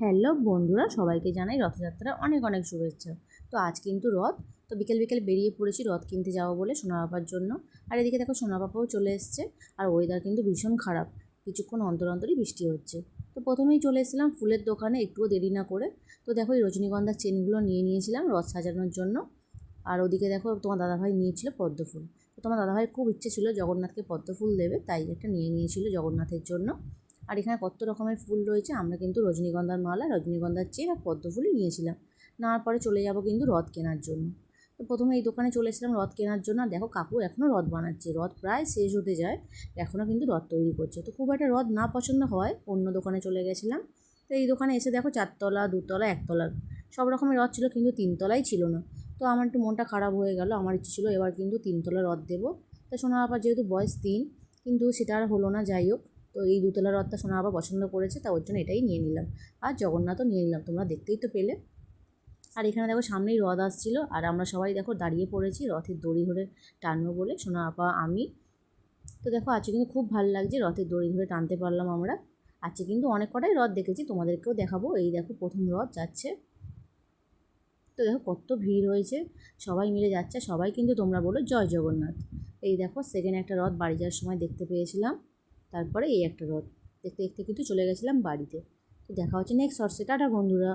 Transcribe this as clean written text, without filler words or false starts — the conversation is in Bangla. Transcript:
হ্যালো বন্ধুরা, সবাইকে জানাই রথযাত্রার অনেক অনেক শুভেচ্ছা। তো আজ কিন্তু রথ, তো বিকেল বিকেল বেরিয়ে পড়েছি রথ কিনতে যাবো বলে সোনা পাপার জন্য। আর এদিকে দেখো সোনা পাপাও চলে এসছে। আর ওয়েদার কিন্তু ভীষণ খারাপ, কিছুক্ষণ অন্তর অন্তরই বৃষ্টি হচ্ছে। তো প্রথমেই চলে এসেছিলাম ফুলের দোকানে, একটুও দেরি না করে। তো দেখো এই রজনীগন্ধার চেনগুলো নিয়ে নিয়েছিলাম রথ সাজানোর জন্য। আর ওদিকে দেখো তোমার দাদাভাই নিয়েছিল পদ্ম ফুল। তো তোমার দাদাভাইয়ের খুব ইচ্ছে ছিল জগন্নাথকে পদ্ম ফুল দেবে, তাই একটা নিয়ে নিয়েছিল জগন্নাথের জন্য। আর এখানে কত রকমের ফুল রয়েছে, আমরা কিন্তু রজনীগন্ধার মালা, রজনীগন্ধার চেন আর পদ্ম ফুলই নিয়েছিলাম। নেওয়ার পরে চলে যাব কিন্তু রথ কেনার জন্য। তো প্রথমে এই দোকানে চলে এসেছিলাম রথ কেনার জন্য। দেখো কাকু এখনও রথ বানাচ্ছে, রথ প্রায় শেষ হতে যায়, এখনও কিন্তু রথ তৈরি করছে। তো খুব একটা রথ না পছন্দ হয় অন্য দোকানে চলে গেছিলাম। তো এই দোকানে এসে দেখো চারতলা, দুতলা, একতলা সব রকমের রথ ছিল, কিন্তু তিনতলাই ছিল না। তো আমার একটু মনটা খারাপ হয়ে গেল, আমার ইচ্ছে ছিল এবার কিন্তু তিনতলা রথ দেবো। তো সোনা বাবার যেহেতু বয়স 3, কিন্তু সেটা আর হলো না, যাই হোক। তো এই দুতলা রথটা সোনা বাবা পছন্দ করেছে, তা ওর জন্য এটাই নিয়ে নিলাম। আর জগন্নাথও নিয়ে নিলাম, তোমরা দেখতেই তো পেলে। আর এখানে দেখো সামনেই রথ আসছিল, আর আমরা সবাই দেখো দাঁড়িয়ে পড়েছি রথের দড়ি ধরে টানবো বলে, সোনা আপা আমি। তো দেখো আজকে কিন্তু খুব ভালো লাগছে, রথের দড়ি ধরে টানতে পারলাম আমরা। আজকে কিন্তু অনেক কটাই রথ দেখেছি, তোমাদেরকেও দেখাবো। এই দেখো প্রথম রথ যাচ্ছে। তো দেখো কত ভিড় হয়েছে, সবাই মিলে যাচ্ছে, সবাই কিন্তু তোমরা বলো জয় জগন্নাথ। এই দেখো সেকেন্ড একটা রথ বাড়ি যাওয়ার সময় দেখতে পেয়েছিলাম। তারপরে এই একটা রথ দেখতে দেখতে কিন্তু চলে গেছিলাম বাড়িতে। তো দেখা হচ্ছে নেক্সট শর্টসে, টাটা বন্ধুরা।